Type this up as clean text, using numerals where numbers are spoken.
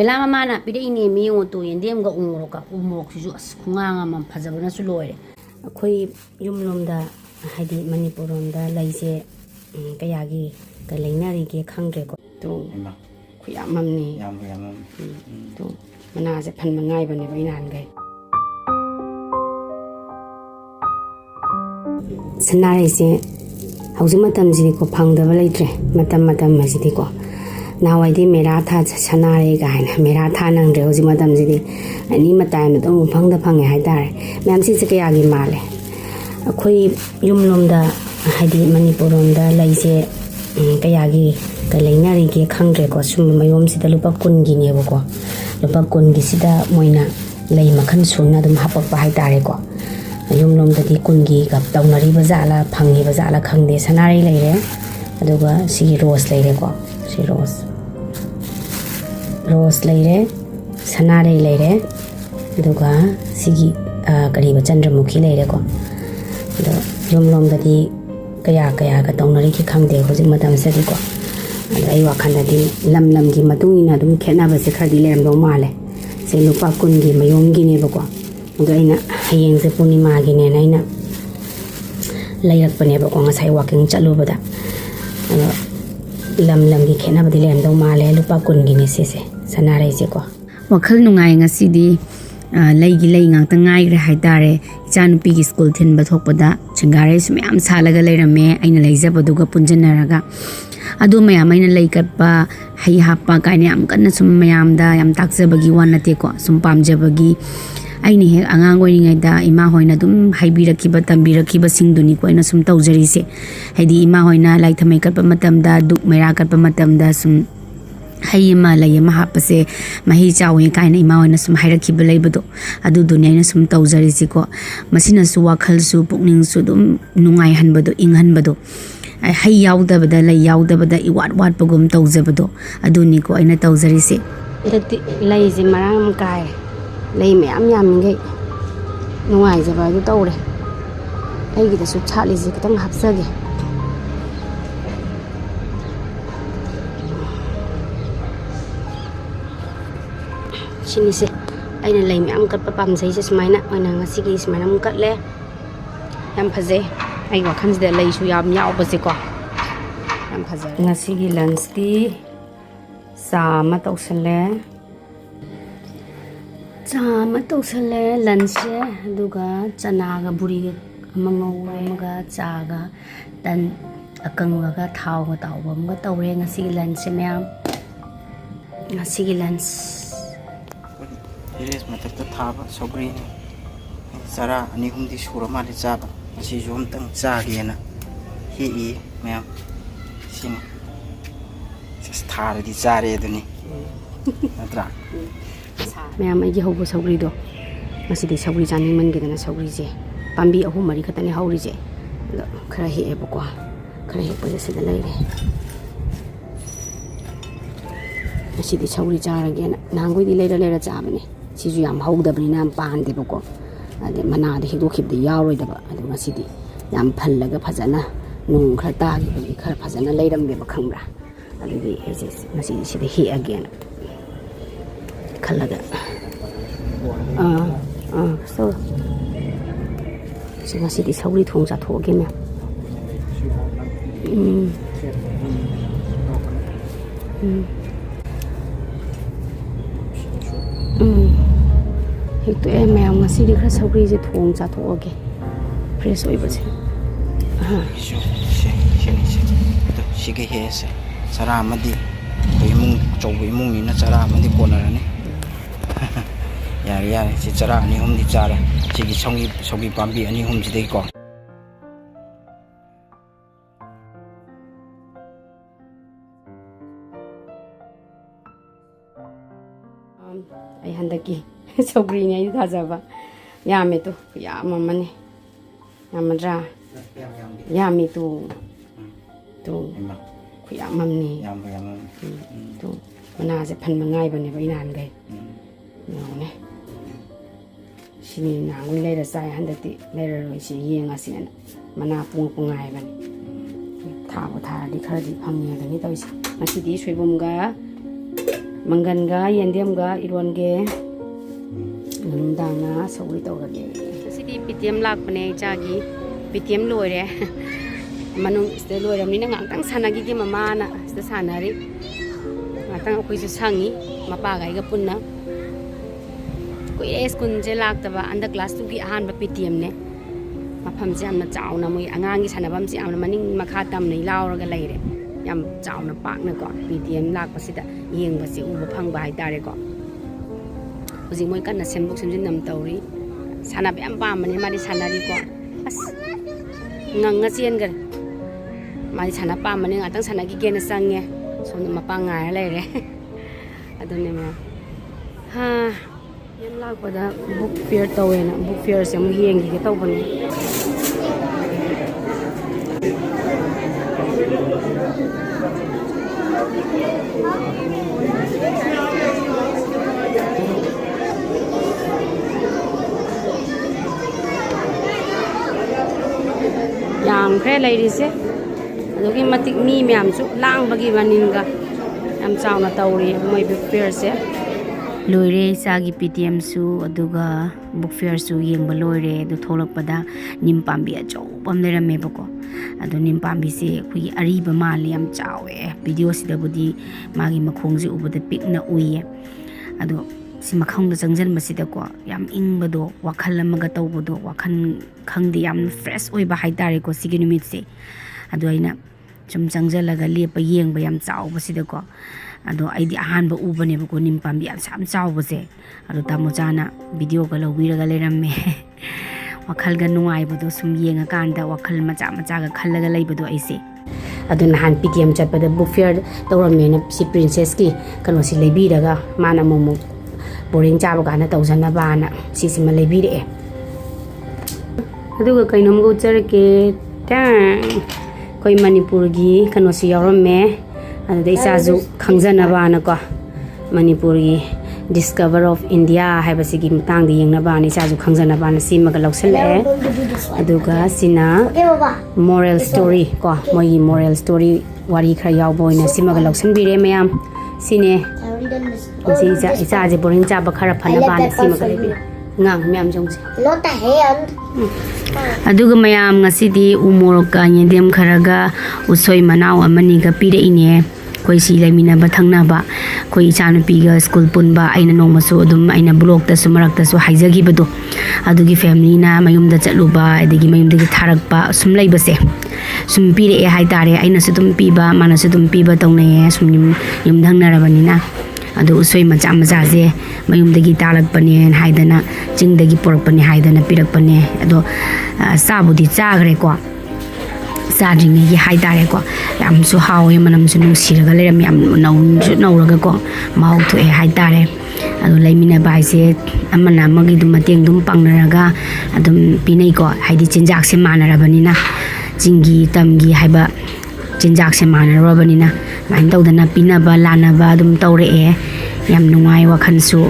Bela mana pide ini mi ngoto yendem ga umrok sisu as khunganga mam phajabana su loire akhoi yumlomda haidi manipuromda laise kayagi ka leinari ge khangre ko to khuyamamni yam to mana se phan mangai bane bainan gai sanare se hauji matam ji ko phangdaba leitre matam masidi ko Nawadi mera tha sanare gaina mera tha nang re hoji madam ji ani matai ma dong phang da phang hai dare mem si ke yagi male akhoi yumlom da haidi manipurom da laise kayagi ka leinari ge khangre ko sum mayom si da lupa kun gi ne ko lupa kun gi sida moina lei makhan suna dum hapak ba hai dare ko yumlom da di kun gi ka tawnari bazala phangi bazala khangde sanare leire aduga si rose leire ko si rose leire sanare leire aduga sigi kariba chandramukhi leire ko do yumlom da di kaya ka tawnari ki khangde hoji madam se di ko ai wakhan da di lam gi matung ina dum khena ba se khadi lem do male se lupa kun gi mayom gi ne ba ko do ina hayeng se punima gi ne naina lairak pane ba ko ngasai walking chalu ba da lam gi khena ba di lem do male lupa kun gi ne se sanare je ko wakhal nungai ngasidi leigi lei ngak ta ngai re haitare chanupi gi school thin ba thokpada chingare sumyam salaga leirame aina leijaba duga punjanaraga adu mayam aina leikatpa hai happa kaine am kanna sum mayam da yam takjabagi wanate ko sum pamjabagi aini he angang oiningai da ima hoina dum haibirakiba tambirakiba singduni ko aina sum tawjari se haidi ima hoina lai thamai katpa matam da duk mera katpa matam da sum hayima layama hapase mahi chawi kaina ima hoina sum hairakhiba leibado adu dunia sum tawjari se ko masina su wakhal su pukning su dum nungai hanbado inghanbado hay yaudabada lay yaudabada iwat wat pagum tawjabado aduni ko aina tawjari se dati lay je marang kai lay mayam ngai nungai jaba du tawre ai gi da su chali je kitang hapsage sini se aina lay mayam kat pa pam sai se smaina oina ngasi gi smaina mum kat le yam phaje ai wakhan de lay su yam yaw ba se ko yam phaje ngasi gi lunch ti sa ma tawsale lunch duga chana ga buri ga cha ga tan akang ga thau ga taw bam ga tawre ngasi gi lunch mayam ngasi gi lunch Iris matakta thaba Shougi sara ani humdi sura mali chaba si jom tang chagi na hi ma'am sini sis thare di chare duni natra ma'am ai gi hobo Shougi do masi di Shougi jani man gi dana Shougi je pambi ahum mari khatani hauri je khara hi e boko khara hi pose se da leire masi di Shougi jara ge na nangoi di leira chabani sisu yam haudabani nam pande boko ade manade hidokhibde yaroidaba adu masidi yam phallaga phajana nung khara ta gi khara phajana leiram be bakhambra adu di ejes masidi sida hi again khallaga so masidi Shougi thong cha thoge me hekto ma'am ngasi di khara Shougi je thong cha thoge fresh oi base si ke hese sara madi imung chobu imung ni na sara madi konarani yari si sara ani hum di chara si gi Shougi pambi ani hum ji dei ko ai handaki Shougi ngai thajaba yame to yamamane yamadra yami to khuyamamni to mana se phan mangai bane bainan gai ne sini nangoi leira sai handati leira roi si yenga sin mana pungai bane tha di khara di phangya gani tawisi masidi soibum ga Manganga yendemga ironge nundanga Shougi tawrage sidi PTM lakpane chagi PTM loire manung ste loire mina ngangtang sanagi gi mama na ste sanari ngangtang akoi se sangi mapa ga iga punna koi school je laktaba anda class 2 gi ahan ba PTM ne mafam je amna chauna moi angangi sanabam je amna maning makha tam nei lauraga leire yam chauna pakna ko PTM lakpasida yengba se uba phangba hai tare ko uji moi kanna sembuk semjin nam tawri sana be am pa mani mari sanari ko as nganga chen gar mari sana pa mani ngatang sana gi gena sangye sonu mapa ngai leire adune ma ha yan lakpada book fair tawena book fair se mu yengi ge tawbani yang kre lairise adogi matik mi myam chu lang bagi baninga am chauna tawri moi book fair se loire sagi PTM su aduga book fair su yengba loire du tholakpada nimpambi ajo pamlera mebako adu nimpambi se kui ariba mali am chawe video sida budi magi makhongji ubada pikna uye adu si makhongda changjan masida ko yam ingbado wakhal amaga tawbodo wakhan khangdi yam fresh oiba haitare ko sigi numit se adu aina chum changjalaga lepa yengba yam chawba sida ko ado aidi ahan ba ubane ba ko nimpambi yam sam chawba se adu tamochana video ga lawiraga leramme wakhal ga nungai bodo sum yenga kanda wakhal macha macha ga khallaga leibado aise adu nahan PTM chatpada book fair tawramme na si princess ki kano si leibiraga mana momo boring chaba kana tawjana bana sisima leibire aduga kainom go charke tang koi manipur gi kano si yawramme adu dei saju khangjana bana ko manipur gi discover of India haibasi gi matang di yengna bani saju khangjana bana simaga loksale aduga sina moral story ko moi moral story wari khara yaw boina simaga loksan bire mayam sine isa je boring cha ba khara phana bana simaga lebi ngang myam jongse not a hand aduga mayam ngasidi umoroka nyendem kharaga usoi manaw amani ga pire ine koi si lemina ba thangna ba koi chanu piga school punba aina nongmasu adum aina blog ta sumarak ta su haijagi bado adugi family na mayum da chatluba adigi mayum dagi tharak ba sum lei base sum pire e hai tare aina su dum piba mana su dum piba tongne sum yum dhangna rabani na adu usoi macha macha je mayum dagi talak pane haidana jing dagi porak pane haidana pirak pane ado sabudi chagre ko sadringi gi haidare ko yam su hawi manam su nung siraga leram yam nauraga ko mau thu e haidare adu laimina bai se amana magi dum mateng dum pangnaraga adum pinai ko haidi chinjak se manarabani na jingi tamgi haiba chinjak se manarabani na main tawdana pinaba lana ba dum tawre e yam nungai wakhan su